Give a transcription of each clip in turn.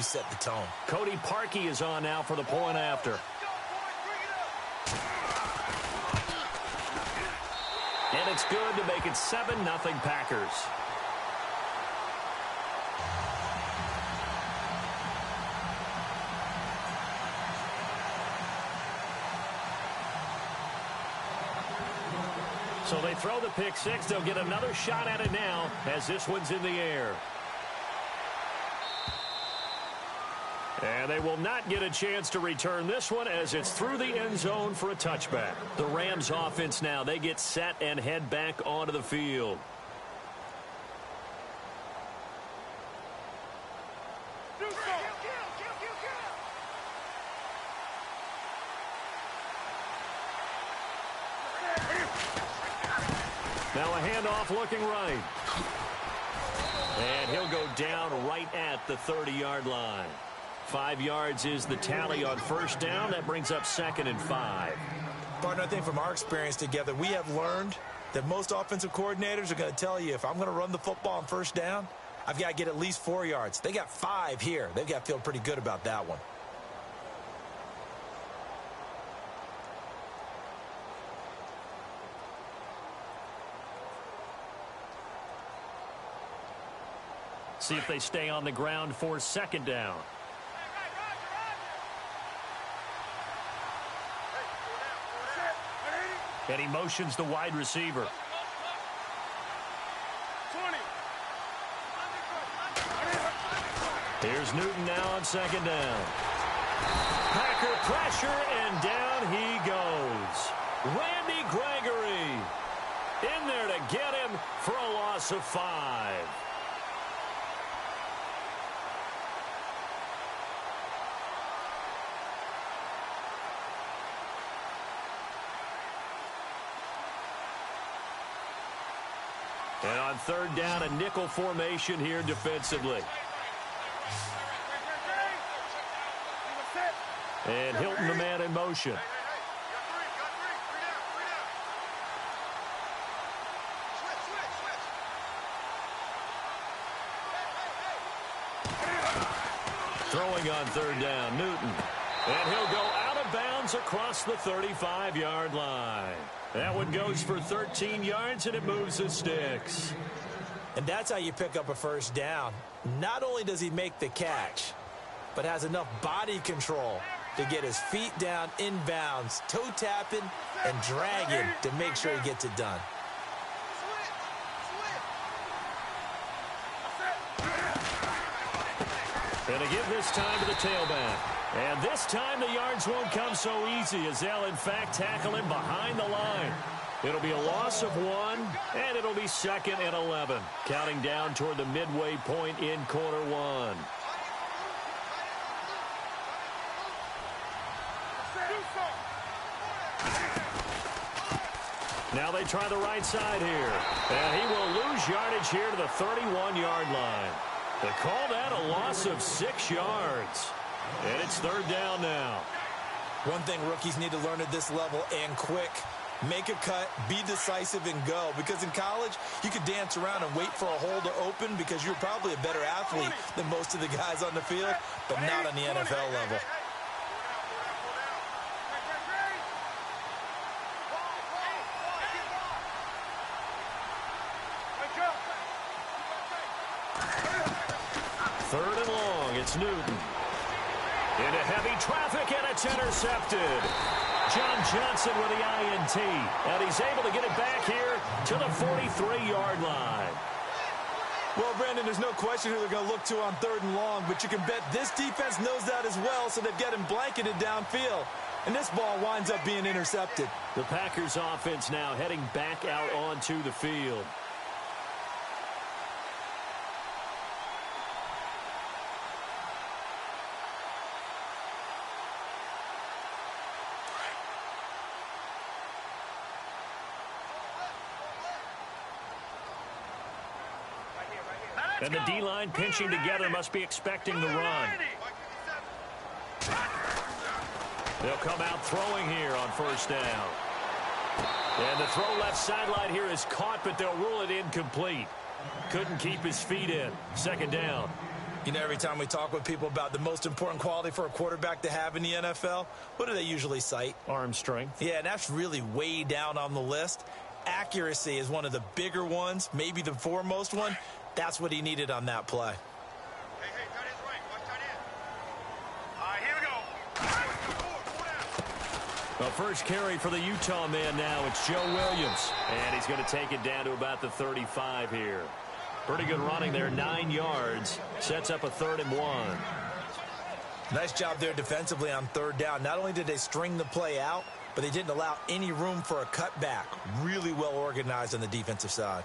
set the tone. Cody Parkey is on now for the point after. And it's good to make it 7-0 Packers. So they throw the pick six. They'll get another shot at it now as this one's in the air. And they will not get a chance to return this one as it's through the end zone for a touchback. The Rams offense now, they get set and head back onto the field. Now a handoff looking right. And he'll go down right at the 30-yard line. 5 yards is the tally on first down. That brings up 2nd and 5. Partner, I think from our experience together, we have learned that most offensive coordinators are going to tell you, if I'm going to run the football on first down, I've got to get at least 4 yards. They got 5 here. They've got to feel pretty good about that one. See if they stay on the ground for 2nd down. And he motions the wide receiver. Here's Newton now on 2nd down. Packer pressure, and down he goes. Randy Gregory in there to get him for a loss of 5. And on 3rd down, a nickel formation here defensively. And Hilton, the man in motion. Throwing on 3rd down, Newton. And he'll go out of bounds across the 35-yard line. That one goes for 13 yards, and it moves the sticks. And that's how you pick up a first down. Not only does he make the catch, but has enough body control to get his feet down inbounds, toe tapping, and dragging to make sure he gets it done. And to give this time to the tailback. And this time the yards won't come so easy as they'll, in fact, tackle him behind the line. It'll be a loss of 1, and it'll be 2nd and 11. Counting down toward the midway point in quarter 1. Now they try the right side here. And he will lose yardage here to the 31-yard line. They call that a loss of 6 yards. And it's 3rd down now. One thing rookies need to learn at this level, and quick. Make a cut, be decisive, and go. Because in college, you could dance around and wait for a hole to open because you're probably a better athlete than most of the guys on the field, but not on the NFL level. Third and long, it's Newton. Into heavy traffic, and it's intercepted. John Johnson with the INT, and he's able to get it back here to the 43-yard line. Well, Brandon, there's no question who they're going to look to on 3rd and long, but you can bet this defense knows that as well, so they've got him blanketed downfield. And this ball winds up being intercepted. The Packers offense now heading back out onto the field. And the D-line pinching together must be expecting the run. They'll come out throwing here on 1st down. And the throw left sideline here is caught, but they'll rule it incomplete. Couldn't keep his feet in. 2nd down. You know, every time we talk with people about the most important quality for a quarterback to have in the NFL, what do they usually cite? Arm strength. Yeah, and that's really way down on the list. Accuracy is one of the bigger ones, maybe the foremost one. That's what he needed on that play. Hey, tight end's right. Watch tight end. All right, here we go. The first carry for the Utah man now. It's Joe Williams. And he's going to take it down to about the 35 here. Pretty good running there, 9 yards. Sets up a 3rd and 1. Nice job there defensively on 3rd down. Not only did they string the play out, but they didn't allow any room for a cutback. Really well organized on the defensive side.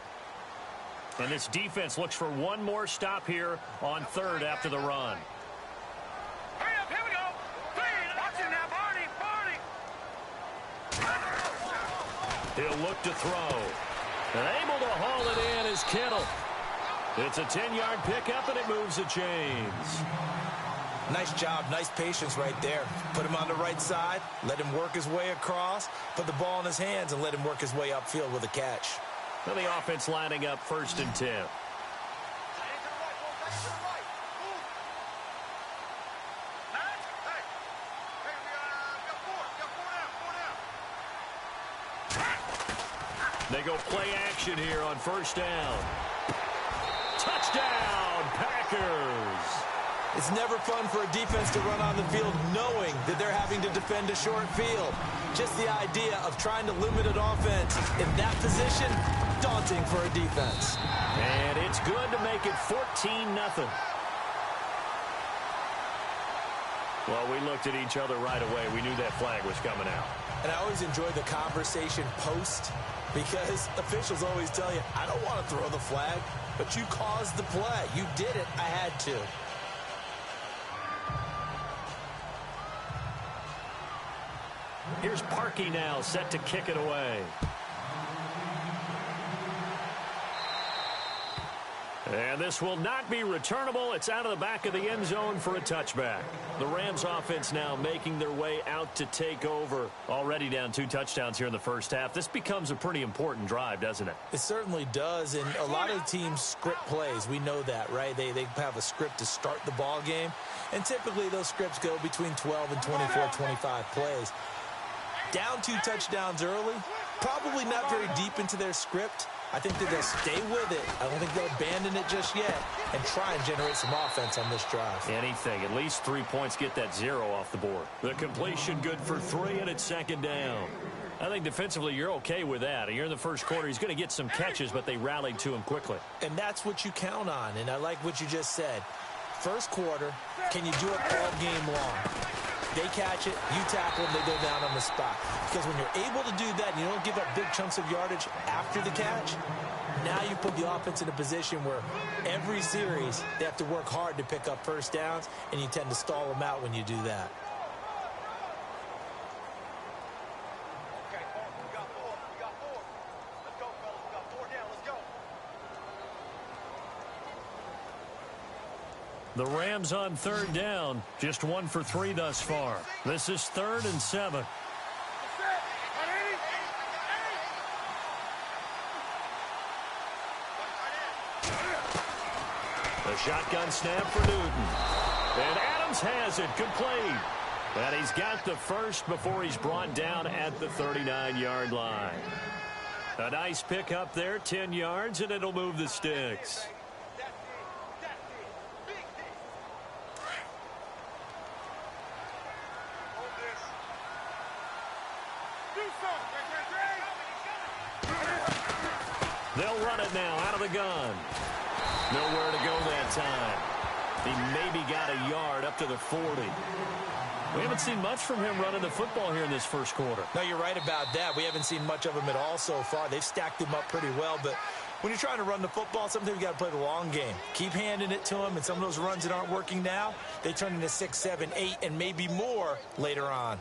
And this defense looks for one more stop here on 3rd after the run. Hurry up, here we go. Watch it now, Barney. He'll look to throw. And able to haul it in is Kittle. It's a 10-yard pickup, and it moves the chains. Nice job, nice patience right there. Put him on the right side, let him work his way across, put the ball in his hands, and let him work his way upfield with a catch. Well, the offense lining up 1st and 10. They go play action here on 1st down. Touchdown, Packers. It's never fun for a defense to run on the field knowing that they're having to defend a short field. Just the idea of trying to limit an offense in that position, daunting for a defense. And it's good to make it 14-0. Well, we looked at each other right away. We knew that flag was coming out. And I always enjoy the conversation post because officials always tell you, I don't want to throw the flag, but you caused the play. You did it. I had to. Here's Parkey now, set to kick it away. And this will not be returnable. It's out of the back of the end zone for a touchback. The Rams offense now making their way out to take over. Already down 2 touchdowns here in the first half. This becomes a pretty important drive, doesn't it? It certainly does, and a lot of teams script plays. We know that, right? They have a script to start the ball game, and typically those scripts go between 12 and 24, 25 plays. Down 2 touchdowns early, probably not very deep into their script. I think that they'll stay with it. I don't think they'll abandon it just yet and try and generate some offense on this drive. Anything. At least 3 points, get that 0 off the board. The completion good for 3, and it's 2nd down. I think defensively you're okay with that. Here in the first quarter, he's going to get some catches, but they rallied to him quickly. And that's what you count on, and I like what you just said. First quarter, can you do it all game long? They catch it, you tackle them, they go down on the spot. Because when you're able to do that and you don't give up big chunks of yardage after the catch, now you put the offense in a position where every series they have to work hard to pick up 1st downs, and you tend to stall them out when you do that. Okay, we got 4. Let's go, fellas. We got 4 down. Let's go. The Rams on 3rd down, just 1 for 3 thus far. This is 3rd and 7. The shotgun snap for Newton. And Adams has it complete. And he's got the first before he's brought down at the 39-yard line. A nice pick up there, 10 yards, and it'll move the sticks. They'll run it now out of the gun. Nowhere to go that time. He maybe got a yard up to the 40. We haven't seen much from him running the football here in this first quarter. No, you're right about that. We haven't seen much of him at all so far. They've stacked him up pretty well, but when you're trying to run the football, sometimes you got to play the long game. Keep handing it to him, and some of those runs that aren't working now, they turn into 6, 7, 8, and maybe more later on.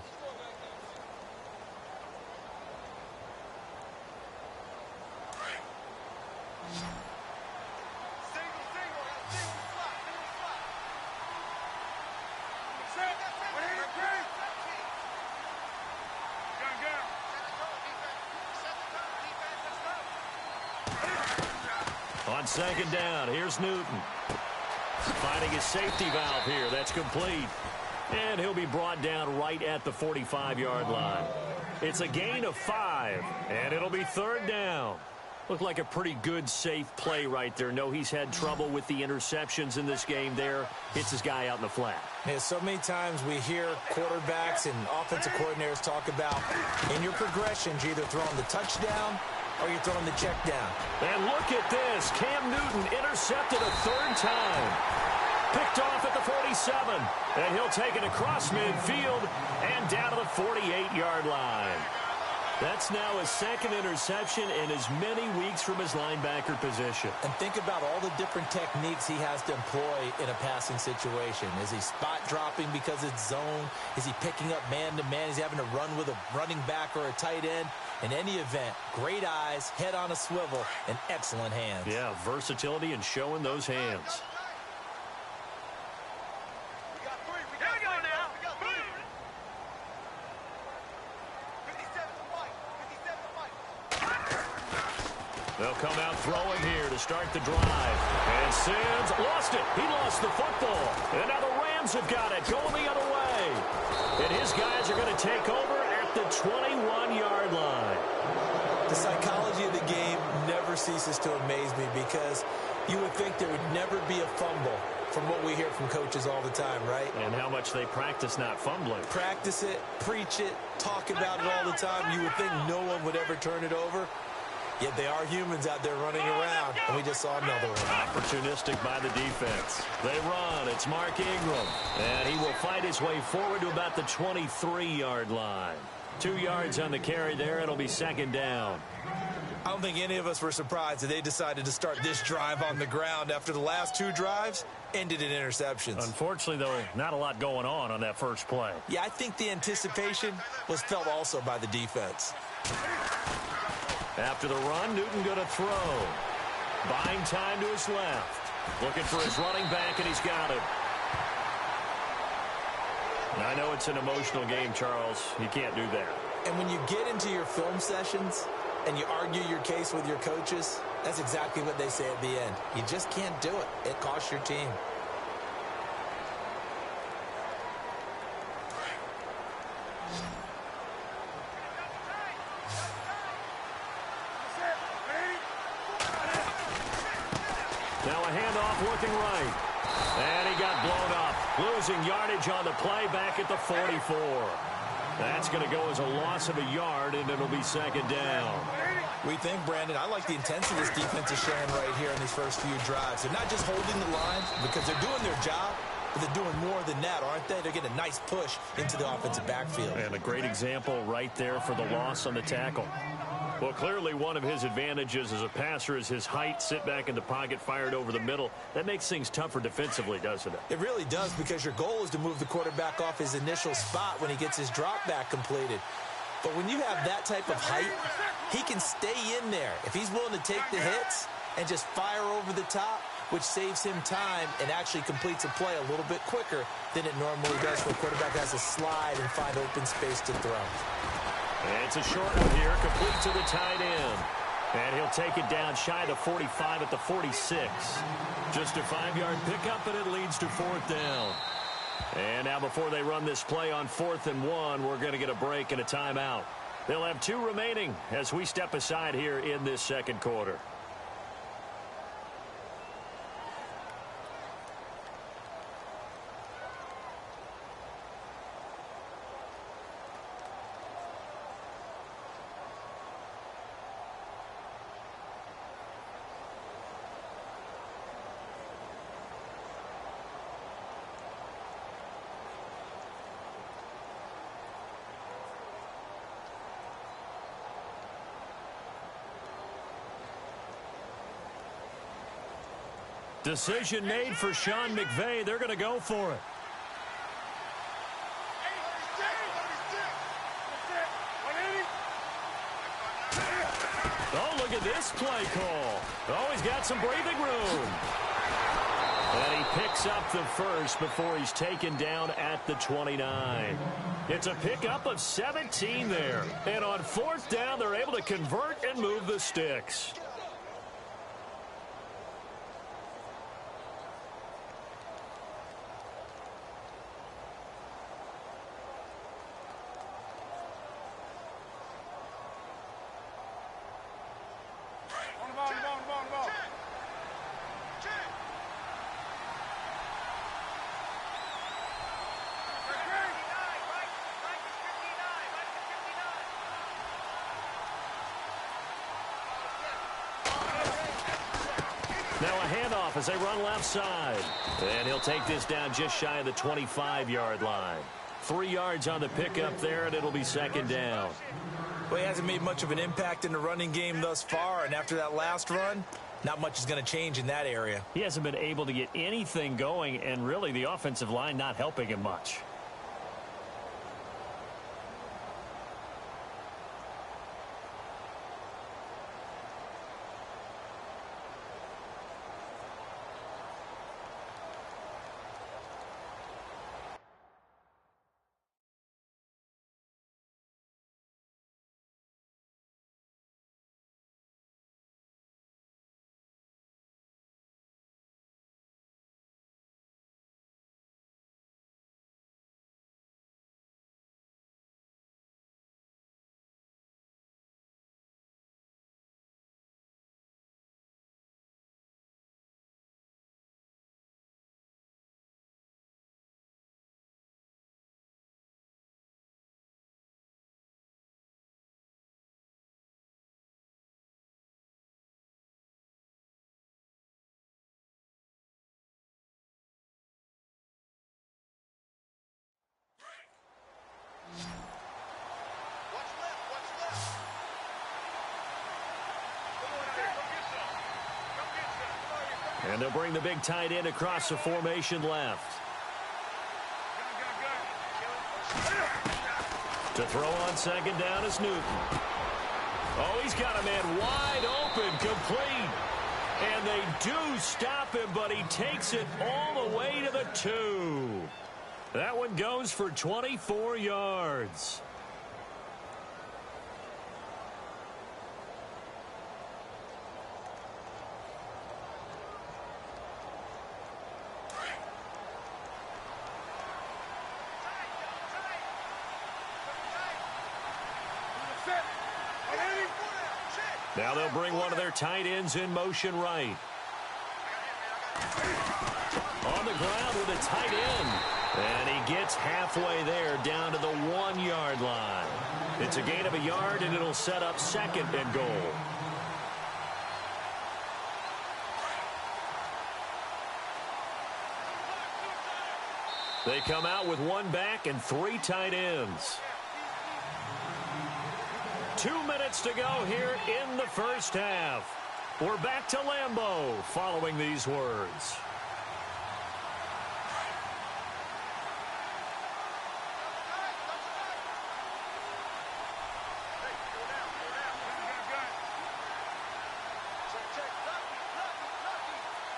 On 2nd down, here's Newton. finding his safety valve here. That's complete. And he'll be brought down right at the 45-yard line. It's a gain of 5, and it'll be 3rd down. Looked like a pretty good, safe play right there. No, he's had trouble with the interceptions in this game there. Hits his guy out in the flat. Yeah, so many times we hear quarterbacks and offensive coordinators talk about in your progressions, you're either throwing the touchdown or you're throwing the check down. And look at this. Cam Newton intercepted a 3rd time. Picked off at the 47. And he'll take it across midfield and down to the 48-yard line. That's now his 2nd interception in as many weeks from his linebacker position. And think about all the different techniques he has to employ in a passing situation. Is he spot dropping because it's zone? Is he picking up man-to-man? Is he having to run with a running back or a tight end? In any event, great eyes, head on a swivel, and excellent hands. Yeah, versatility and showing those hands. They'll come out throwing here to start the drive. And Sims lost it. He lost the football. And now the Rams have got it going the other way. And his guys are going to take over at the 21-yard line. The psychology of the game never ceases to amaze me because you would think there would never be a fumble from what we hear from coaches all the time, right? And how much they practice not fumbling. Practice it, preach it, talk about it all the time. You would think no one would ever turn it over. Yet they are humans out there running around, and we just saw another one. Opportunistic by the defense. They run. It's Mark Ingram. And he will fight his way forward to about the 23-yard line. 2 yards on the carry there. It'll be 2nd down. I don't think any of us were surprised that they decided to start this drive on the ground after the last 2 drives ended in interceptions. Unfortunately, though, not a lot going on that first play. Yeah, I think the anticipation was felt also by the defense. After the run, Newton going to throw. Buying time to his left. Looking for his running back, and he's got him. I know it's an emotional game, Charles. You can't do that. And when you get into your film sessions and you argue your case with your coaches, that's exactly what they say at the end. You just can't do it. It costs your team. Now a handoff looking right. And he got blown up. Losing yardage on the play back at the 44. That's going to go as a loss of a yard, and it'll be 2nd down. We think, Brandon, I like the intensity this defense is showing right here in these first few drives. They're not just holding the line because they're doing their job, but they're doing more than that, aren't they? They're getting a nice push into the offensive backfield. And a great example right there for the loss on the tackle. Well, clearly one of his advantages as a passer is his height, sit back in the pocket, fired over the middle. That makes things tougher defensively, doesn't it? It really does, because your goal is to move the quarterback off his initial spot when he gets his drop back completed. But when you have that type of height, he can stay in there. If he's willing to take the hits and just fire over the top, which saves him time and actually completes a play a little bit quicker than it normally does for a quarterback that has to slide and find open space to throw. And it's a short one here, complete to the tight end. And he'll take it down shy of the 45 at the 46. Just a 5-yard pickup, and it leads to 4th down. And now before they run this play on 4th and 1, we're going to get a break and a timeout. They'll have 2 remaining as we step aside here in this 2nd quarter. Decision made for Sean McVay. They're going to go for it. Oh, look at this play call. Oh, he's got some breathing room. And he picks up the first before he's taken down at the 29. It's a pickup of 17 there. And on 4th down, they're able to convert and move the sticks. as they run left side. And he'll take this down just shy of the 25-yard line. 3 yards on the pickup there, and it'll be second down. Well, he hasn't made much of an impact in the running game thus far, and after that last run, not much is going to change in that area. He hasn't been able to get anything going, and really the offensive line not helping him much. And they'll bring the big tight end across the formation left. To throw on second down is Newton. Oh, he's got a man wide open, complete. And they do stop him, but he takes it all the way to the 2. That one goes for 24 yards. Now they'll bring one of their tight ends in motion right. On the ground with a tight end. And he gets halfway there down to the 1-yard line. It's a gain of a yard, and it'll set up second and goal. They come out with 1 back and 3 tight ends. 2 minutes to go here in the first half. We're back to Lambeau following these words.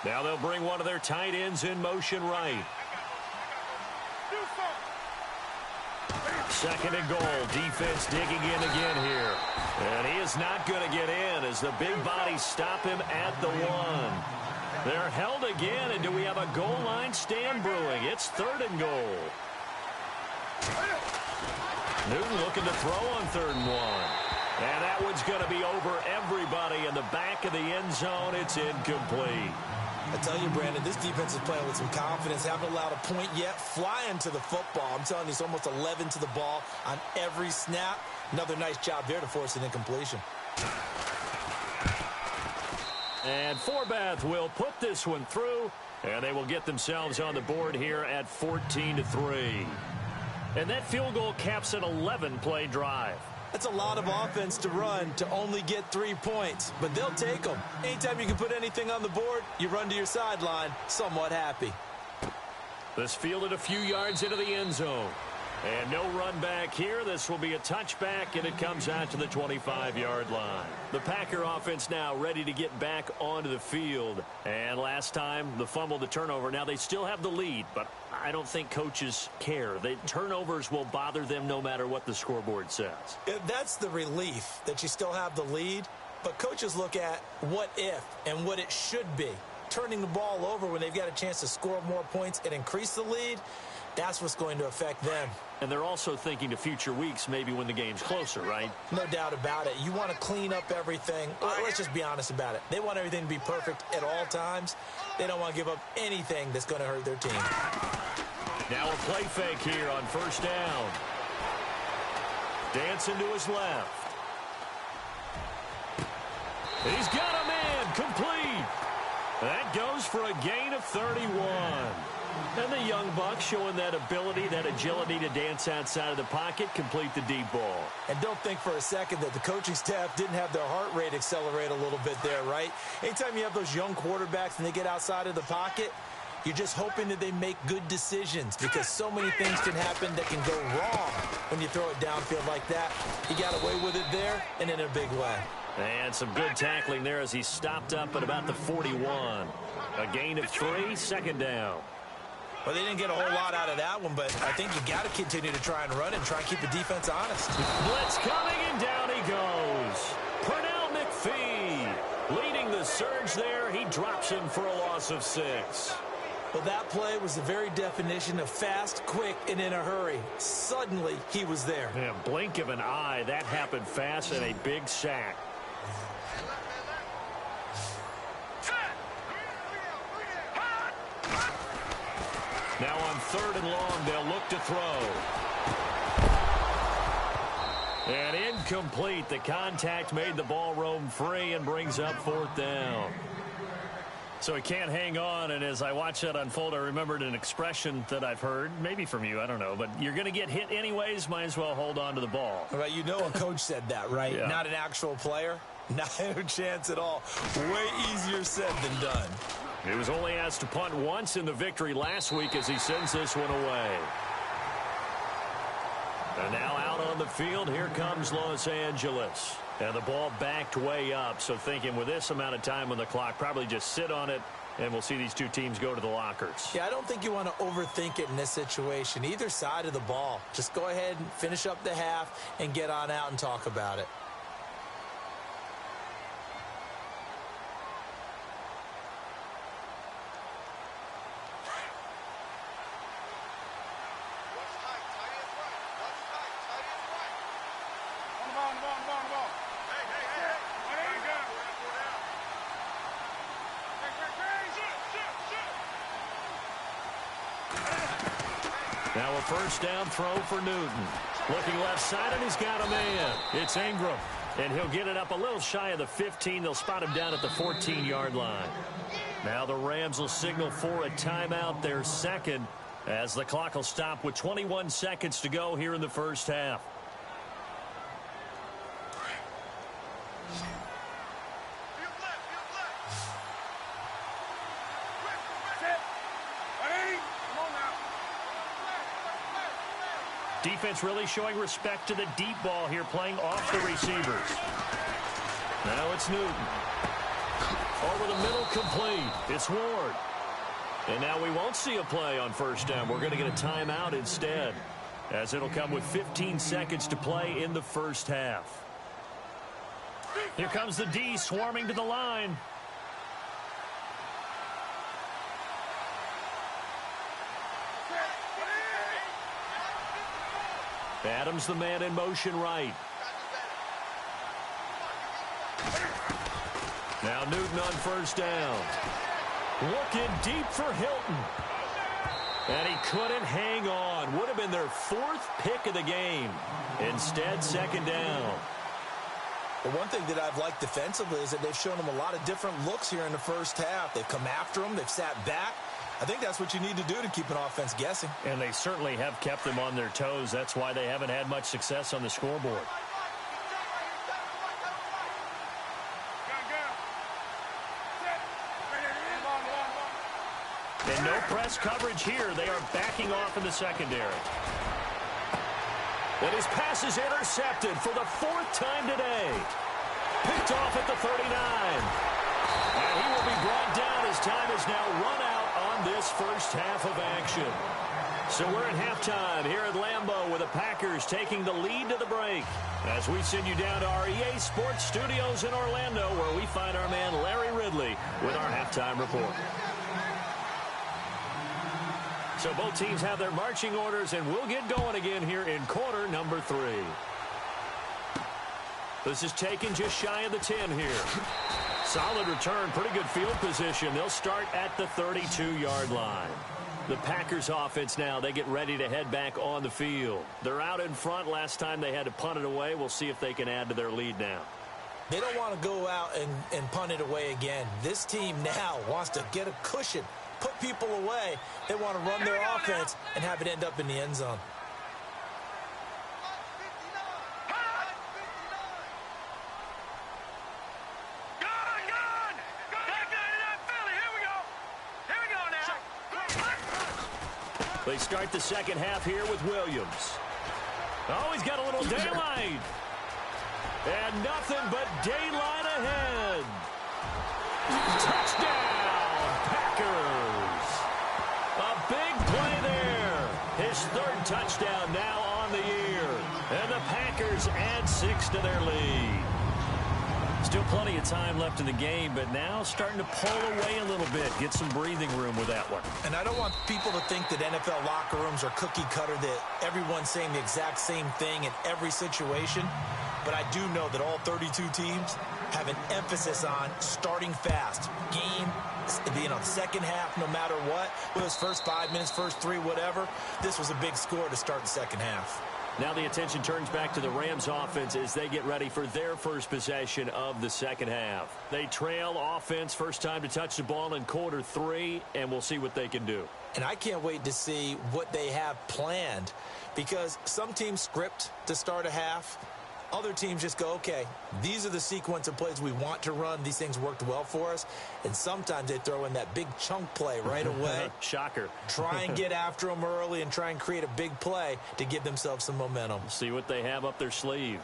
Now they'll bring one of their tight ends in motion right. Second and goal. Defense digging in again here. And he is not going to get in as the big bodies stop him at the 1. They're held again, and do we have a goal line stand brewing? It's third and goal. Newton looking to throw on 3rd and 1. And that one's going to be over everybody in the back of the end zone. It's incomplete. I tell you, Brandon, this defense is playing with some confidence. Haven't allowed a point yet. Flying to the football. I'm telling you, it's almost 11 to the ball on every snap. Another nice job there to force an incompletion. And Forbath will put this one through, and they will get themselves on the board here at 14-3. And that field goal caps an 11-play drive. That's a lot of offense to run to only get 3 points, but they'll take them. Anytime you can put anything on the board, you run to your sideline somewhat happy. This fielded a few yards into the end zone. And no run back here. This will be a touchback, and it comes out to the 25-yard line. The Packer offense now ready to get back onto the field. And last time, the fumble, the turnover. Now they still have the lead, but I don't think coaches care. The turnovers will bother them no matter what the scoreboard says. That's the relief that you still have the lead. But coaches look at what if and what it should be. Turning the ball over when they've got a chance to score more points and increase the lead, that's what's going to affect them. And they're also thinking to future weeks, maybe when the game's closer, right? No doubt about it. You want to clean up everything. Let's just be honest about it. They want everything to be perfect at all times. They don't want to give up anything that's going to hurt their team. Now a play fake here on first down. Dancing to his left. He's got a man complete. That goes for a gain of 31. And the young buck showing that ability, that agility to dance outside of the pocket, complete the deep ball. And don't think for a second that the coaching staff didn't have their heart rate accelerate a little bit there, right? Anytime you have those young quarterbacks and they get outside of the pocket, you're just hoping that they make good decisions because so many things can happen that can go wrong when you throw it downfield like that. He got away with it there and in a big way. And some good tackling there as he stopped up at about the 41. A gain of 3, second down. Well, they didn't get a whole lot out of that one, but I think you got to continue to try and run and try and keep the defense honest. Blitz coming, and down he goes. Pernell McPhee leading the surge there. He drops him for a loss of 6. Well, that play was the very definition of fast, quick, and in a hurry. Suddenly, he was there. Yeah, blink of an eye. That happened fast and a big sack. Now on 3rd and long, they'll look to throw. And incomplete. The contact made the ball roam free and brings up 4th down. So he can't hang on, and as I watch that unfold, I remembered an expression that I've heard, maybe from you, I don't know, but you're going to get hit anyways, might as well hold on to the ball. Right, you know a coach said that, right? Yeah. Not an actual player? Not a chance at all. Way easier said than done. He was only asked to punt once in the victory last week as he sends this one away. And now out on the field, here comes Los Angeles. And the ball backed way up, so thinking with this amount of time on the clock, probably just sit on it, and we'll see these two teams go to the lockers. Yeah, I don't think you want to overthink it in this situation. Either side of the ball. Just go ahead and finish up the half and get on out and talk about it. Now a first down throw for Newton. Looking left side, and he's got a man. It's Ingram. And he'll get it up a little shy of the 15. They'll spot him down at the 14-yard line. Now the Rams will signal for a timeout, their second, as the clock will stop with 21 seconds to go here in the first half. Defense really showing respect to the deep ball here, playing off the receivers. Now it's Newton. Over the middle, complete. It's Ward. And now we won't see a play on first down. We're going to get a timeout instead, as it'll come with 15 seconds to play in the first half. Here comes the D swarming to the line. Adams, the man in motion right. Now Newton on first down. Looking deep for Hilton. And he couldn't hang on. Would have been their 4th pick of the game. Instead, second down. Well, one thing that I've liked defensively is that they've shown them a lot of different looks here in the first half. They've come after them. They've sat back. I think that's what you need to do to keep an offense guessing. And they certainly have kept them on their toes. That's why they haven't had much success on the scoreboard. And no press coverage here. They are backing off in the secondary. And his pass is intercepted for the 4th time today. Picked off at the 39. And he will be brought down as time is now run out on this first half of action. So we're at halftime here at Lambeau with the Packers taking the lead to the break. As we send you down to our EA Sports Studios in Orlando, where we find our man Larry Ridley with our halftime report. So both teams have their marching orders, and we'll get going again here in quarter number 3. This is taken just shy of the 10 here. Solid return, pretty good field position. They'll start at the 32-yard line. The Packers offense now, they get ready to head back on the field. They're out in front. Last time they had to punt it away. We'll see if they can add to their lead now. They don't want to go out and punt it away again. This team now wants to get a cushion, put people away. They want to run their offense and have it end up in the end zone. They start the second half here with Williams. Oh, he's got a little daylight. And nothing but daylight ahead. Touchdown, Packers. A big play there. His third touchdown now on the year. And the Packers add 6 to their lead. Still plenty of time left in the game, but now starting to pull away a little bit. Get some breathing room with that one. And I don't want people to think that NFL locker rooms are cookie cutter, that everyone's saying the exact same thing in every situation. But I do know that all 32 teams have an emphasis on starting fast. Game, second half, no matter what. Whether it's first 5 minutes, first 3, whatever. This was a big score to start the second half. Now the attention turns back to the Rams offense as they get ready for their first possession of the second half. They trail offense, first time to touch the ball in quarter 3, and we'll see what they can do. And I can't wait to see what they have planned, because some teams script to start a half. Other teams just go, okay, these are the sequence of plays we want to run. These things worked well for us. And sometimes they throw in that big chunk play right away. Shocker. Try and get after them early and try and create a big play to give themselves some momentum. See what they have up their sleeve.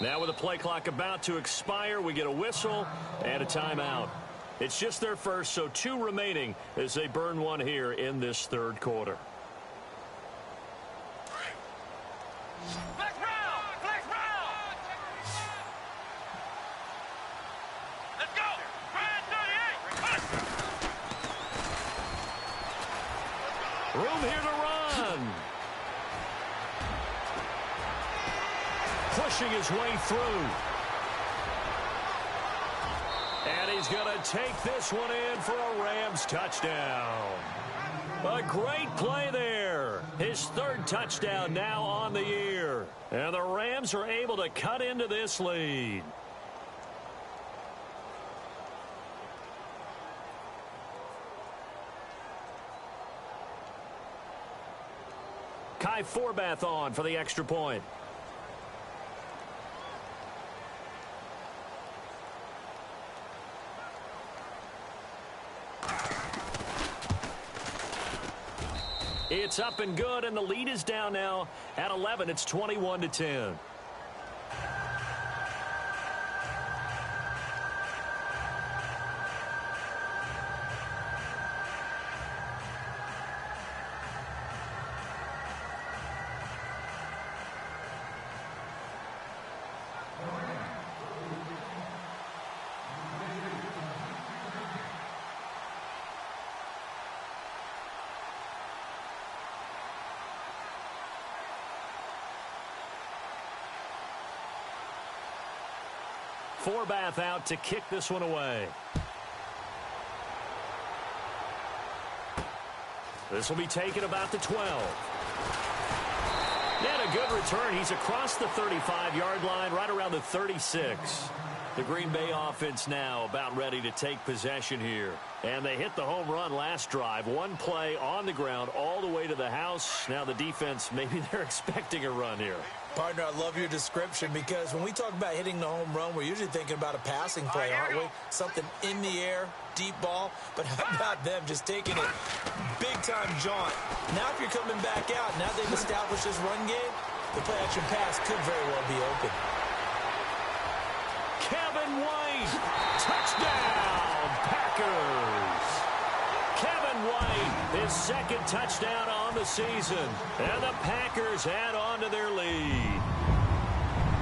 Now with the play clock about to expire, we get a whistle and a timeout. It's just their first, so 2 remaining as they burn one here in this third quarter. Flex round! Flex round! Let's go! Grind 38! Room here to run. Pushing his way through. And he's going to take this one in for a Rams touchdown. A great play there. His third touchdown now on the year. And the Rams are able to cut into this lead. Kai Forbath on for the extra point. It's up and good, and the lead is down now at 11. It's 21-10. Forbath out to kick this one away. This will be taken about the 12. And a good return. He's across the 35-yard line, right around the 36. The Green Bay offense now about ready to take possession here. And they hit the home run last drive. One play on the ground all the way to the house. Now the defense, maybe they're expecting a run here. Partner, I love your description, because when we talk about hitting the home run, we're usually thinking about a passing play, aren't we? Something in the air, deep ball. But how about them just taking it big-time jaunt? Now if you're coming back out, now they've established this run game, the play-action pass could very well be open. Kevin White, touchdown, Packers. Kevin White, his second touchdown on the season. And the Packers add on to their lead.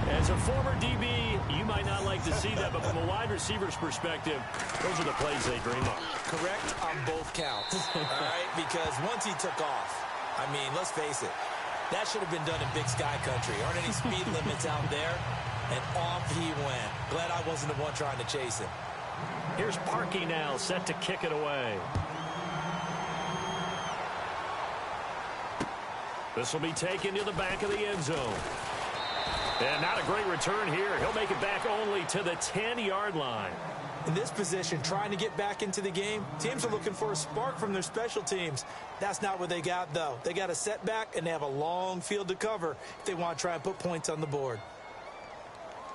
As a former DB, you might not like to see that, but from a wide receiver's perspective, those are the plays they dream of. Correct on both counts, all right? Because once he took off, I mean, let's face it, that should have been done in Big Sky Country. Aren't any speed limits out there? And off he went. Glad I wasn't the one trying to chase him. Here's Parkey now, set to kick it away. This will be taken to the back of the end zone. And not a great return here. He'll make it back only to the 10-yard line. In this position, trying to get back into the game, teams are looking for a spark from their special teams. That's not what they got, though. They got a setback, and they have a long field to cover if they want to try and put points on the board.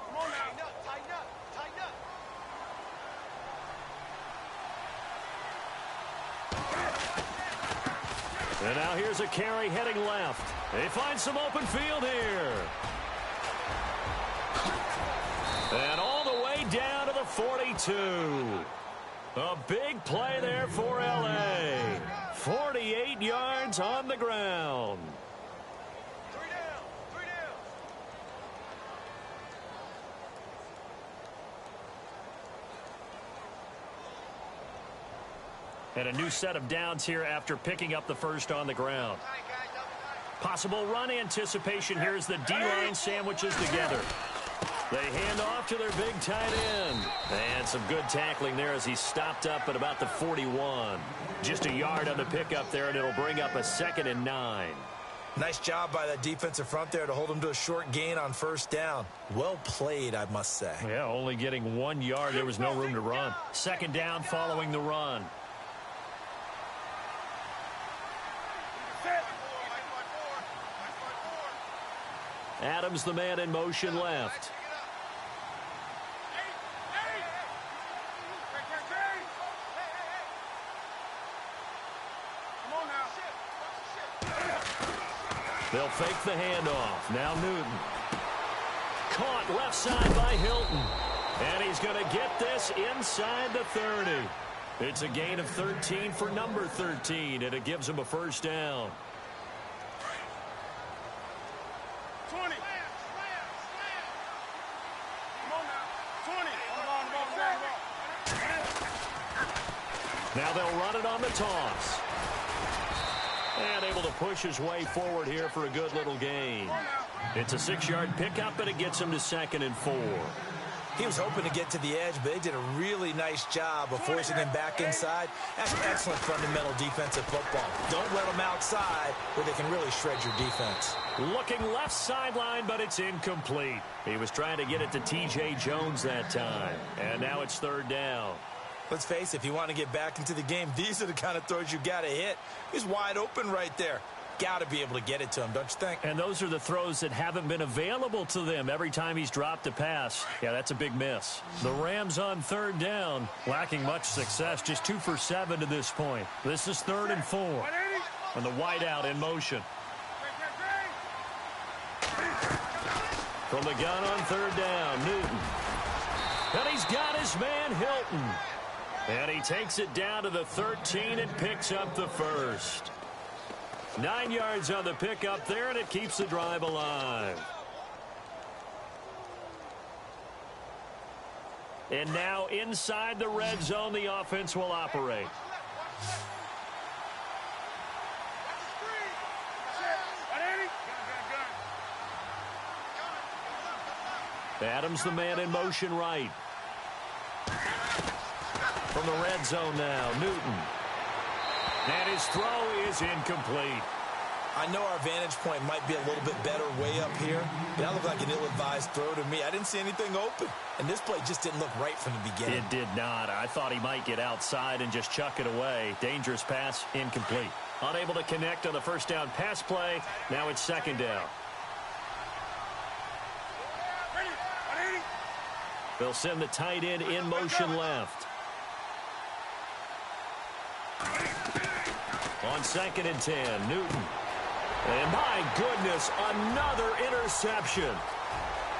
Come on now. Tighten up. Tighten up. And now here's a carry heading left. They find some open field here. And all the way down to the 42. A big play there for L.A. 48 yards on the ground. 3 down. 3 down. And a new set of downs here after picking up the first on the ground. Possible run anticipation here as the D-line sandwiches together. They hand off to their big tight end. And some good tackling there as he stopped up at about the 41. Just a yard on the pickup there, and it'll bring up a 2nd and 9. Nice job by that defensive front there to hold him to a short gain on first down. Well played, I must say. Yeah, only getting 1 yard. There was no room to run. 2nd down following the run. Adams, the man in motion left. They'll fake the handoff. Now Newton. Caught left side by Hilton. And he's going to get this inside the 30. It's a gain of 13 for number 13, and it gives him a first down. 20. Come on now. 20. Now they'll run it on the toss. And able to push his way forward here for a good little gain. It's a 6-yard pickup, and it gets him to 2nd and 4. He was hoping to get to the edge, but they did a really nice job of forcing him back inside. That's excellent fundamental defensive football. Don't let them outside where they can really shred your defense. Looking left sideline, but it's incomplete. He was trying to get it to T.J. Jones that time. And now it's 3rd down. Let's face it, if you want to get back into the game, these are the kind of throws you got to hit. He's wide open right there. Got to be able to get it to him, don't you think? And those are the throws that haven't been available to them every time he's dropped a pass. Yeah, that's a big miss. The Rams on 3rd down, lacking much success, just 2 for 7 to this point. This is 3rd and 4. And the wideout in motion. From the gun on 3rd down, Newton. And he's got his man Hilton. And he takes it down to the 13 and picks up the first. 9 yards on the pickup there, and it keeps the drive alive. And now inside the red zone, the offense will operate. Adams, the man in motion right. From the red zone now, Newton. And his throw is incomplete. I know our vantage point might be a little bit better way up here, but that looked like an ill-advised throw to me. I didn't see anything open, and this play just didn't look right from the beginning. It did not. I thought he might get outside and just chuck it away. Dangerous pass, incomplete. Unable to connect on the first down pass play. Now it's 2nd down. They'll send the tight end in motion left. On 2nd and 10, Newton. And my goodness, another interception.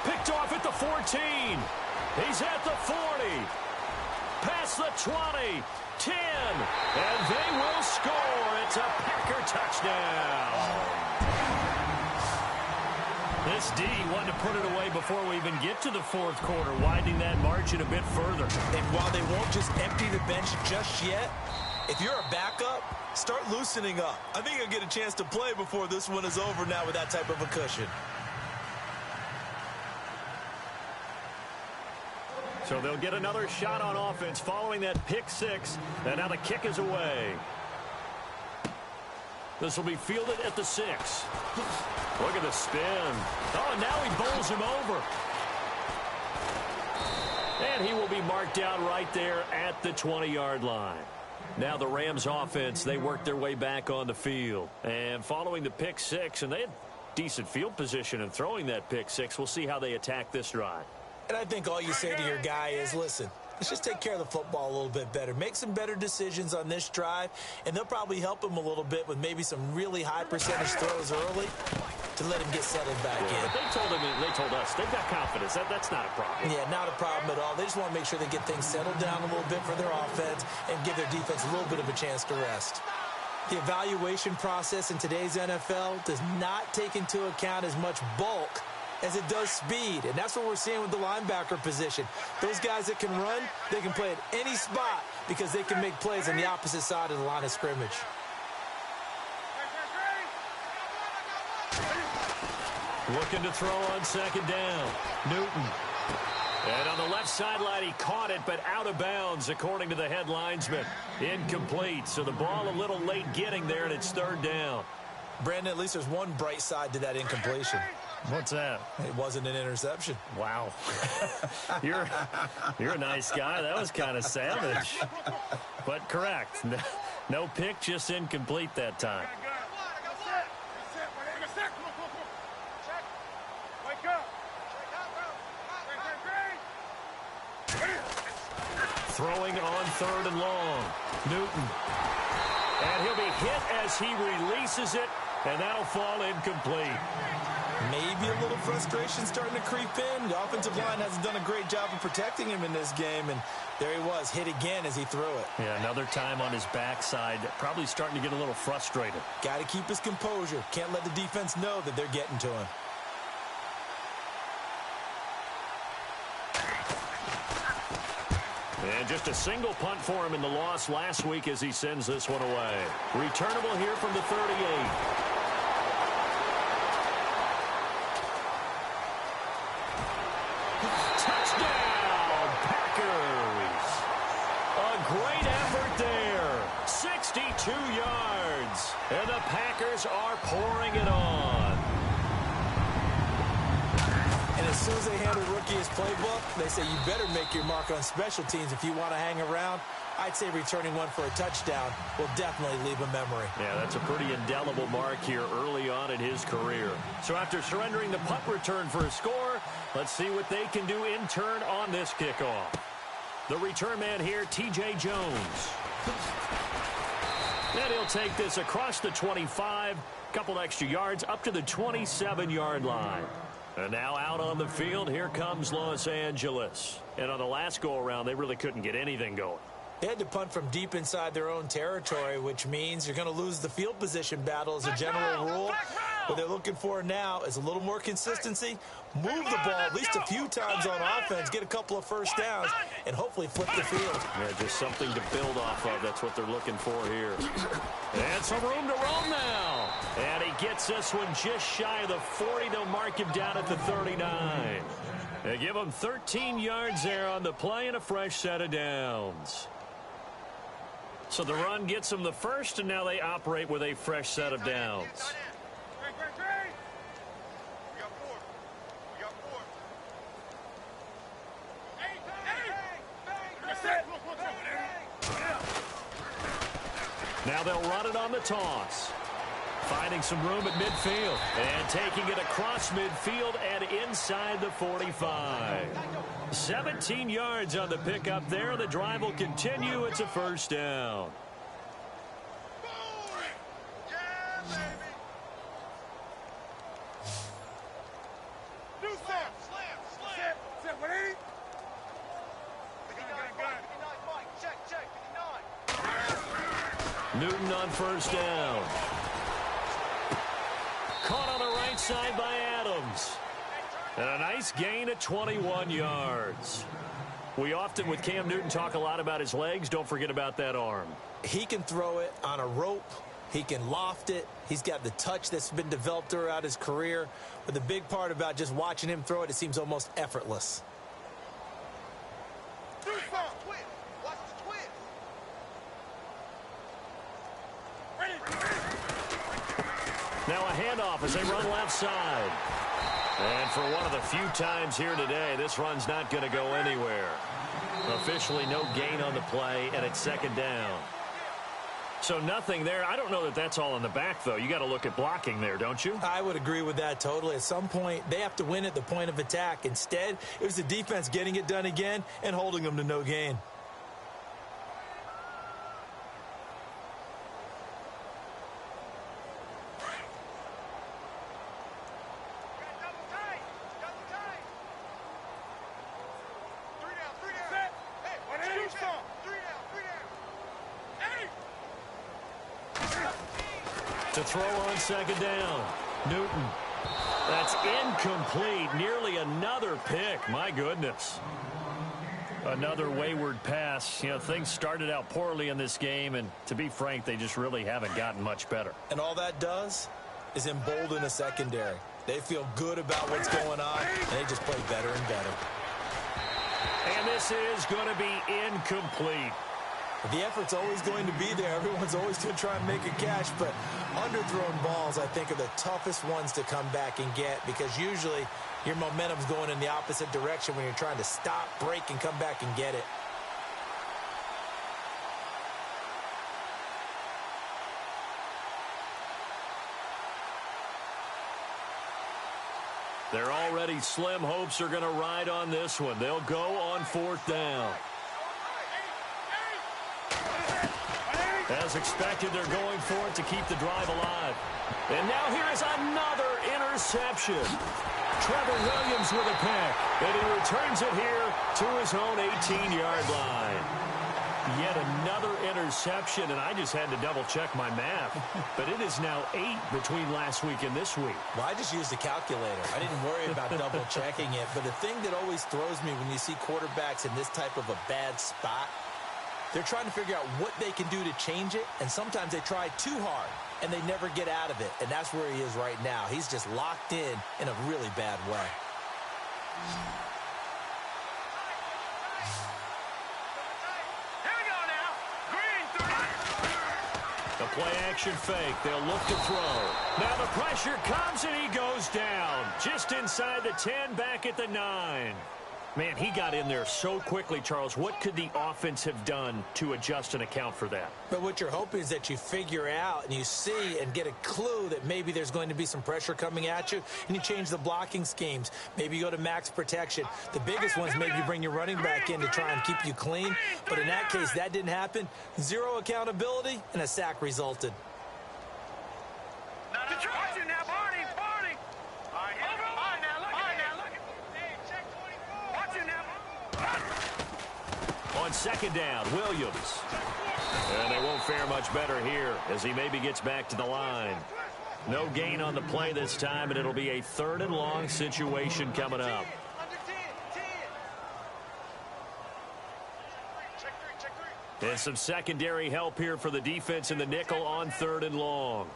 Picked off at the 14. He's at the 40. Past the 20. 10. And they will score. It's a Packer touchdown. This D wanted to put it away before we even get to the 4th quarter, widening that margin a bit further. And while they won't just empty the bench just yet, if you're a backup, start loosening up. I think you'll get a chance to play before this one is over now with that type of a cushion. So they'll get another shot on offense following that pick 6, and now the kick is away. This will be fielded at the 6. Look at the spin. Oh, and now he bowls him over. And he will be marked out right there at the 20-yard line. Now the Rams offense, they work their way back on the field. And following the pick 6, and they had decent field position in throwing that pick 6, we'll see how they attack this drive. And I think all you say to your guy is, listen, let's just take care of the football a little bit better. Make some better decisions on this drive, and they'll probably help him a little bit with maybe some really high percentage throws early to let him get settled back in. They told us they've got confidence. That's not a problem. Yeah, not a problem at all. They just want to make sure they get things settled down a little bit for their offense and give their defense a little bit of a chance to rest. The evaluation process in today's NFL does not take into account as much bulk as it does speed, and that's what we're seeing with the linebacker position. Those guys that can run, they can play at any spot because they can make plays on the opposite side of the line of scrimmage. Looking to throw on second down. Newton. And on the left sideline, he caught it, but out of bounds, according to the head linesman. Incomplete, so the ball a little late getting there, and it's third down. Brandon, at least there's one bright side to that incompletion. What's that? It wasn't an interception. Wow. You're a nice guy. That was kind of savage. But correct. No pick, just incomplete that time. Throwing on third and long. Newton. And he'll be hit as he releases it, and that'll fall incomplete. Maybe a little frustration starting to creep in. The offensive line hasn't done a great job of protecting him in this game, and there he was, hit again as he threw it. Yeah, another time on his backside, probably starting to get a little frustrated. Got to keep his composure. Can't let the defense know that they're getting to him. And just a single punt for him in the loss last week as he sends this one away. Returnable here from the 38. Touchdown, Packers. A great effort there. 62 yards. And the Packers are pouring it on. And as soon as they hand a rookie his playbook, they say you better make your mark on special teams if you want to hang around. I'd say returning one for a touchdown will definitely leave a memory. Yeah, that's a pretty indelible mark here early on in his career. So after surrendering the punt return for a score, let's see what they can do in turn on this kickoff. The return man here, T.J. Jones. And he'll take this across the 25, couple extra yards up to the 27-yard line. And now out on the field, here comes Los Angeles. And on the last go-around, they really couldn't get anything going. They had to punt from deep inside their own territory, which means you're going to lose the field position battle as a general rule. What they're looking for now is a little more consistency, move the ball at least a few times on offense, get a couple of first downs, and hopefully flip the field. Yeah, just something to build off of. That's what they're looking for here. And some room to roam now. And he gets this one just shy of the 40. They'll mark him down at the 39. They give him 13 yards there on the play and a fresh set of downs. So the run gets them the first, and now they operate with a fresh set of downs. Now they'll run it on the toss. Finding some room at midfield. And taking it across midfield and inside the 45. 17 yards on the pickup there. The drive will continue. It's a first down. Newton on first down. Caught on the right side by Adams. And a nice gain at 21 yards. We often, with Cam Newton, talk a lot about his legs. Don't forget about that arm. He can throw it on a rope. He can loft it. He's got the touch that's been developed throughout his career. But the big part about just watching him throw it, it seems almost effortless. Watch the twist. Now a handoff as they run left side. And for one of the few times here today, this run's not going to go anywhere. Officially no gain on the play, and it's second down. So nothing there. I don't know that that's all in the back, though. You got to look at blocking there, don't you? I would agree with that totally. At some point, they have to win at the point of attack. Instead, it was the defense getting it done again and holding them to no gain. To throw on second down. Newton. That's incomplete. Nearly another pick. My goodness. Another wayward pass. You know, things started out poorly in this game, and to be frank, they just really haven't gotten much better. And all that does is embolden a secondary. They feel good about what's going on, and they just play better and better. And this is going to be incomplete. The effort's always going to be there. Everyone's always going to try and make a catch, but underthrown balls, I think, are the toughest ones to come back and get because usually your momentum's going in the opposite direction when you're trying to stop, break, and come back and get it. They're already slim hopes are going to ride on this one. They'll go on fourth down. As expected, they're going for it to keep the drive alive. And now here is another interception. Trevor Williams with a pick. And he returns it here to his own 18-yard line. Yet another interception, and I just had to double-check my math. But it is now 8 between last week and this week. Well, I just used a calculator. I didn't worry about double-checking it. But the thing that always throws me when you see quarterbacks in this type of a bad spot, they're trying to figure out what they can do to change it, and sometimes they try too hard, and they never get out of it. And that's where he is right now. He's just locked in a really bad way. The play-action fake. They'll look to throw. Now the pressure comes, and he goes down. Just inside the 10, back at the 9. Man, he got in there so quickly, Charles. What could the offense have done to adjust and account for that? But what you're hoping is that you figure out and you see and get a clue that maybe there's going to be some pressure coming at you, and you change the blocking schemes. Maybe you go to max protection. The biggest ones, maybe you bring your running back in to try and keep you clean. But in that case, that didn't happen. Zero accountability, and a sack resulted. On second down, Williams. And they won't fare much better here as he maybe gets back to the line. No gain on the play this time, and it'll be a 3rd and long situation coming up. And some secondary help here for the defense in the nickel on 3rd and long.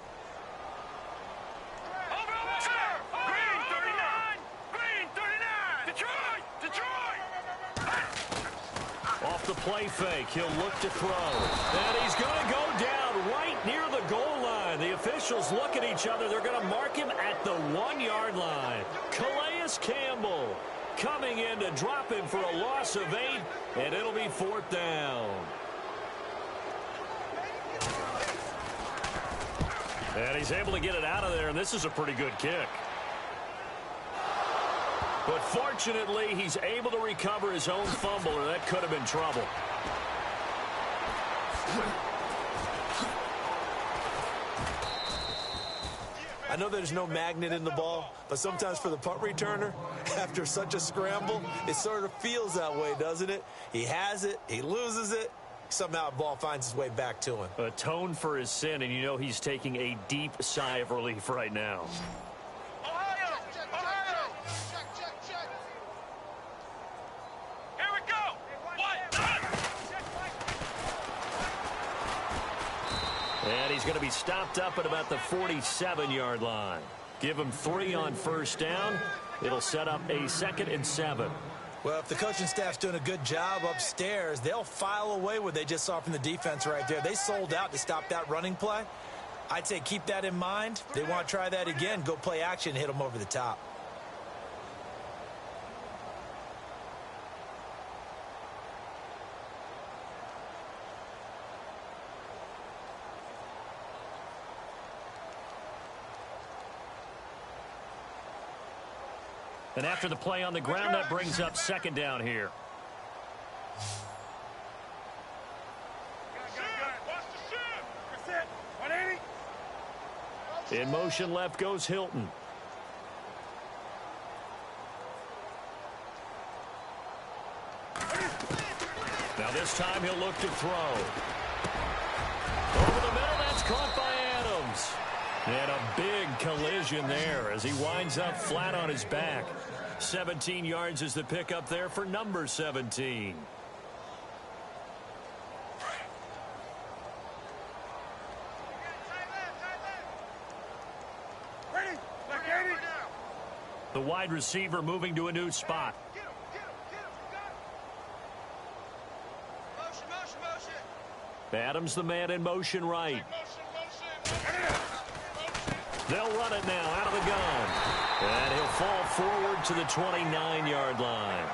Off the play fake, he'll look to throw. And he's going to go down right near the goal line. The officials look at each other. They're going to mark him at the 1-yard line. Calais Campbell coming in to drop him for a loss of 8, and it'll be 4th down. And he's able to get it out of there, and this is a pretty good kick. But fortunately, he's able to recover his own fumble, or that could have been trouble. I know there's no magnet in the ball, but sometimes for the punt returner, after such a scramble, it sort of feels that way, doesn't it? He has it, he loses it, somehow the ball finds its way back to him. Atone for his sin, and you know he's taking a deep sigh of relief right now. And he's going to be stopped up at about the 47-yard line. Give him 3 on first down. It'll set up a 2nd and 7. Well, if the coaching staff's doing a good job upstairs, they'll file away what they just saw from the defense right there. They sold out to stop that running play. I'd say keep that in mind. They want to try that again. Go play action, hit them over the top. And after the play on the ground, that brings up second down here. In motion left goes Hilton. Now this time he'll look to throw. Over the middle, that's caught by Adams. And a big collision there as he winds up flat on his back. 17 yards is the pickup there for number 17. The wide receiver moving to a new spot. Adams the man in motion right. They'll run it now out of the gun. And he'll fall forward to the 29-yard line.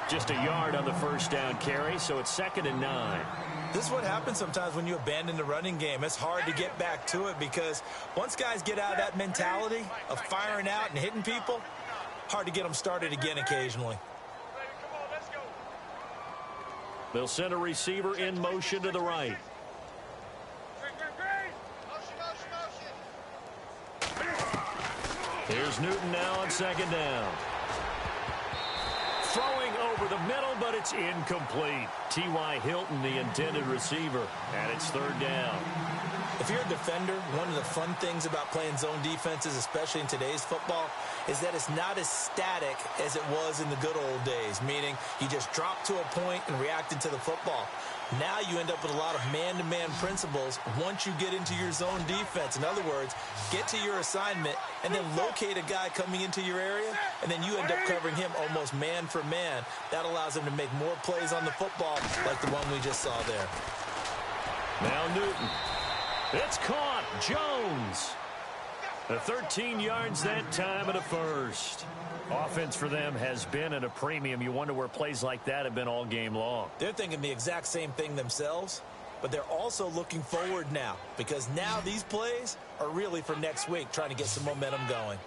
Just a yard on the first down carry, so it's 2nd and 9. This is what happens sometimes when you abandon the running game. It's hard to get back to it because once guys get out of that mentality of firing out and hitting people, hard to get them started again occasionally. They'll send a receiver in motion to the right. Here's Newton now on 2nd down. Throwing over the middle, but it's incomplete. T.Y. Hilton, the intended receiver, and it's 3rd down. If you're a defender, one of the fun things about playing zone defenses, especially in today's football, is that it's not as static as it was in the good old days, meaning you just drop to a point and reacted to the football. Now you end up with a lot of man-to-man principles once you get into your zone defense. In other words, get to your assignment and then locate a guy coming into your area, and then you end up covering him almost man for man. That allows him to make more plays on the football like the one we just saw there. Now Newton. It's caught. Jones. The 13 yards that time at a first. Offense for them has been at a premium. You wonder where plays like that have been all game long. They're thinking the exact same thing themselves, but they're also looking forward now because now these plays are really for next week, trying to get some momentum going.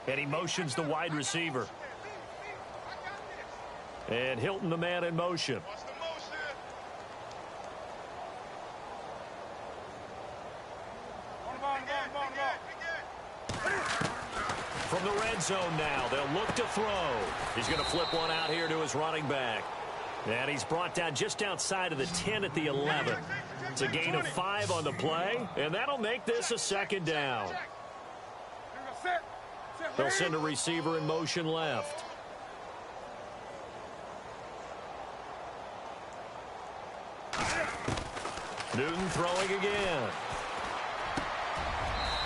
And he motions the wide receiver. And Hilton the man in motion. From the red zone now, they'll look to throw. He's going to flip one out here to his running back. And he's brought down just outside of the 10 at the 11. It's a gain of 5 on the play, and that'll make this a 2nd down. They'll send a receiver in motion left. Newton throwing again.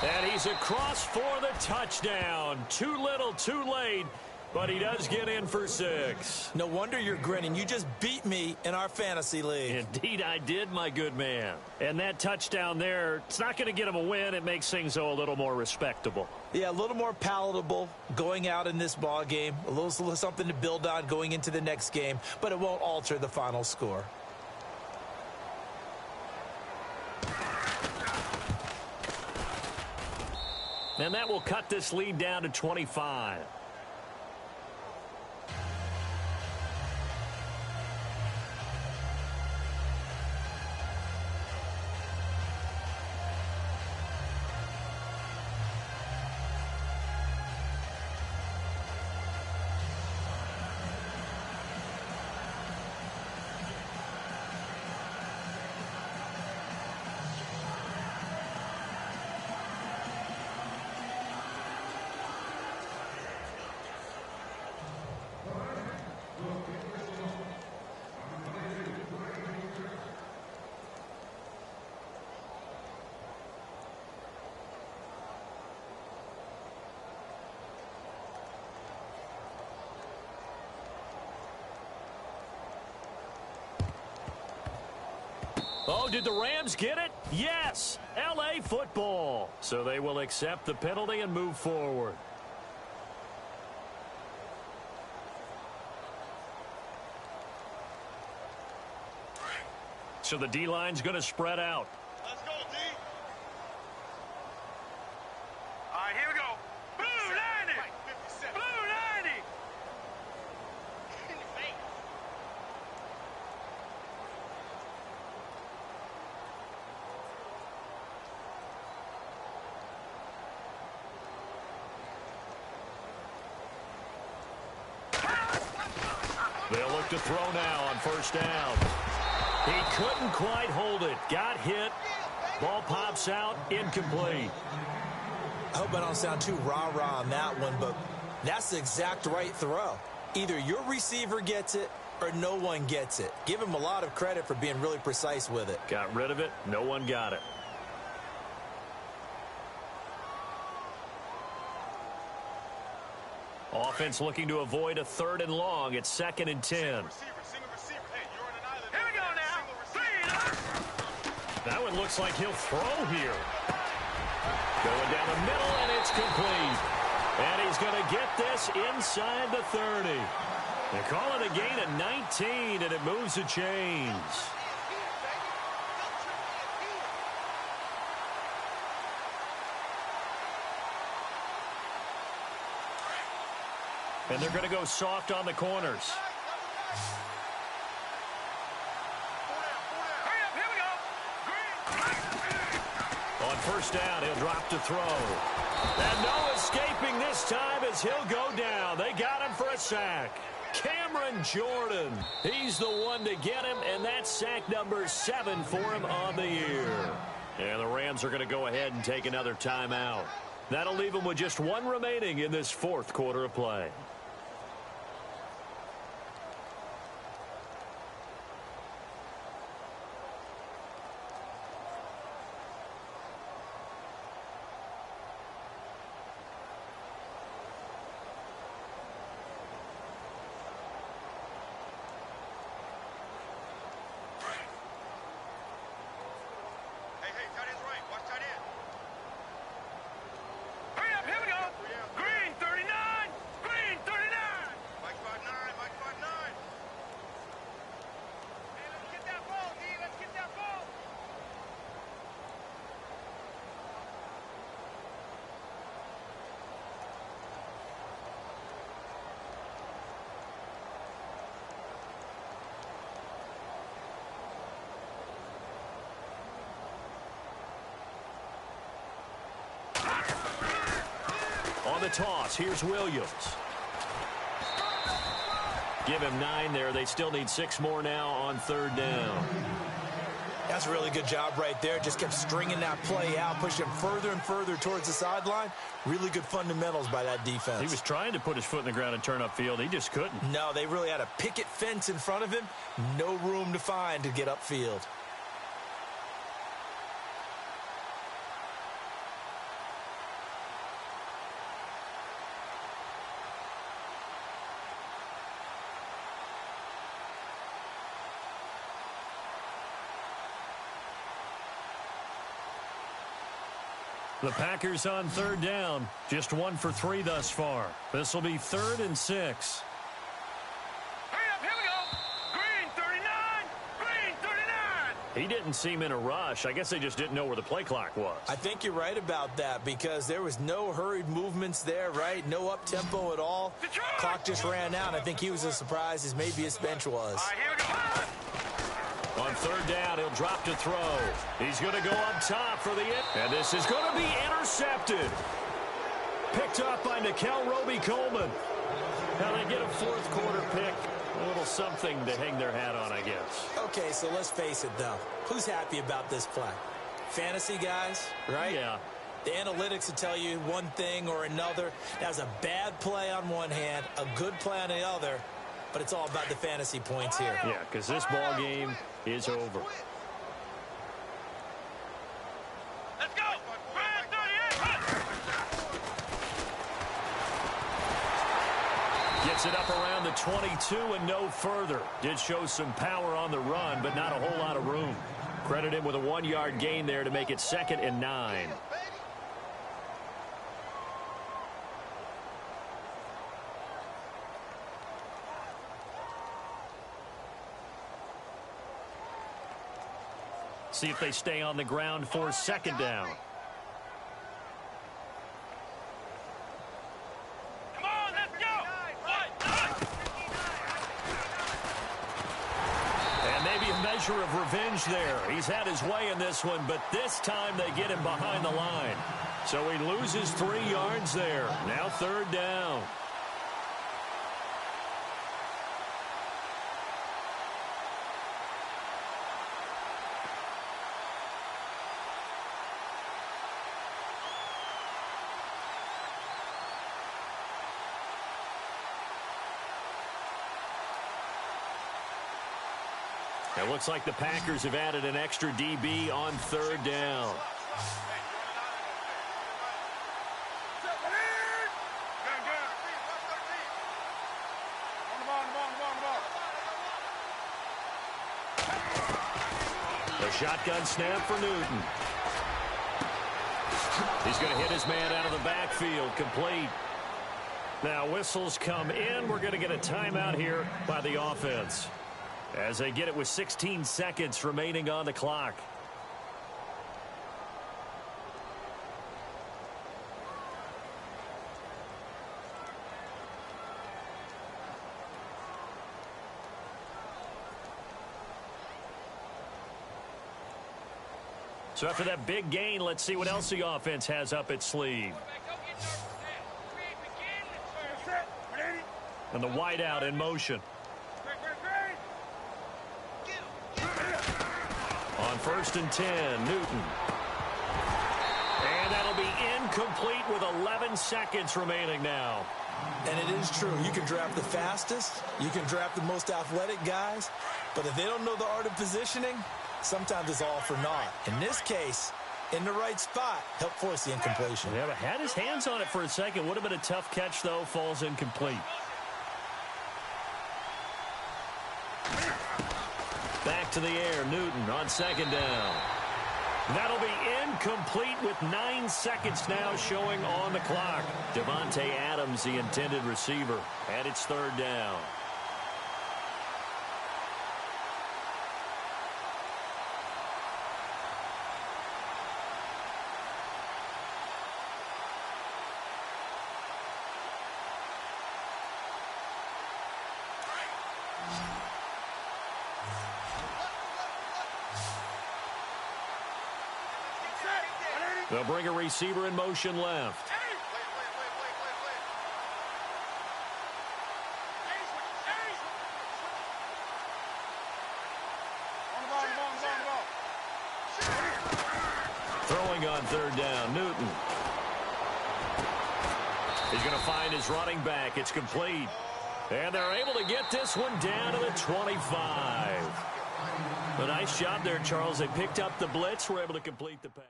And he's across for the touchdown. Too little, too late, but he does get in for 6. No wonder you're grinning. You just beat me in our fantasy league. Indeed, I did, my good man. And that touchdown there, it's not going to get him a win. It makes things, though, a little more respectable. Yeah, a little more palatable going out in this ball game. A little something to build on going into the next game, but it won't alter the final score. And that will cut this lead down to 25. Oh, did the Rams get it? Yes, L.A. football. So they will accept the penalty and move forward. So the D-line's going to spread out. Let's go, D. All right, here we go. Blue 90. Blue 90. In your face. They'll look to throw now on first down. He couldn't quite hold it. Got hit. Ball pops out. Incomplete. I hope I don't sound too rah-rah on that one, but that's the exact right throw. Either your receiver gets it or no one gets it. Give him a lot of credit for being really precise with it. Got rid of it. No one got it. Offense looking to avoid a 3rd and long. It's 2nd and 10. Single receiver. Hey, you're on an island. Here we go now. That one looks like he'll throw here. Going down the middle, and it's complete. And he's going to get this inside the 30. They call it a gain of 19, and it moves the chains. And they're going to go soft on the corners. On first down, he'll drop to throw. And no escaping this time as he'll go down. They got him for a sack. Cameron Jordan. He's the one to get him, and that's sack number 7 for him on the year. And the Rams are going to go ahead and take another timeout. That'll leave them with just 1 remaining in this 4th quarter of play. On the toss, here's Williams. Give him 9 there. They still need 6 more now on 3rd down. That's a really good job right there. Just kept stringing that play out, pushing him further and further towards the sideline. Really good fundamentals by that defense. He was trying to put his foot in the ground and turn upfield. He just couldn't. No, they really had a picket fence in front of him. No room to find to get upfield. The Packers on 3rd down. Just 1 for 3 thus far. This will be 3rd and 6. Hurry up, here we go. Green 39. Green 39. He didn't seem in a rush. I guess they just didn't know where the play clock was. I think you're right about that because there was no hurried movements there, right? No up-tempo at all. Detroit. Clock just ran out. I think he was as surprised as maybe his bench was. All right, here we go. On 3rd down, he'll drop to throw. He's going to go up top for the hit. And this is going to be intercepted. Picked up by Nickel Roby-Coleman. Now they get a 4th quarter pick. A little something to hang their hat on, I guess. Okay, so let's face it, though. Who's happy about this play? Fantasy guys, right? Yeah. The analytics will tell you one thing or another. That was a bad play on one hand, a good play on the other, but it's all about the fantasy points here. Yeah, because this ball game is over. Let's go. Green 38. Gets it up around the 22 and no further. Did show some power on the run, but not a whole lot of room. Credit him with a 1-yard gain there to make it 2nd and 9. See if they stay on the ground for 2nd down. Come on, let's go! And maybe a measure of revenge there. He's had his way in this one, but this time they get him behind the line. So he loses 3 yards there. Now 3rd down. It looks like the Packers have added an extra DB on 3rd down. The shotgun snap for Newton. He's going to hit his man out of the backfield, complete. Now whistles come in. We're going to get a timeout here by the offense, as they get it with 16 seconds remaining on the clock. So after that big gain, let's see what else the offense has up its sleeve. And the wideout in motion. On 1st and 10, Newton. And that'll be incomplete with 11 seconds remaining now. And it is true. You can draft the fastest. You can draft the most athletic guys. But if they don't know the art of positioning, sometimes it's all for naught. In this case, in the right spot, helped force the incompletion. Yeah, but had his hands on it for a second. Would have been a tough catch, though. Falls incomplete. Back to the air, Newton on 2nd down. That'll be incomplete with 9 seconds now showing on the clock. Devontae Adams, the intended receiver, and it's 3rd down. They'll bring a receiver in motion left. Throwing on 3rd down, Newton. He's going to find his running back. It's complete. And they're able to get this one down to the 25. A nice job there, Charles. They picked up the blitz, were able to complete the pass.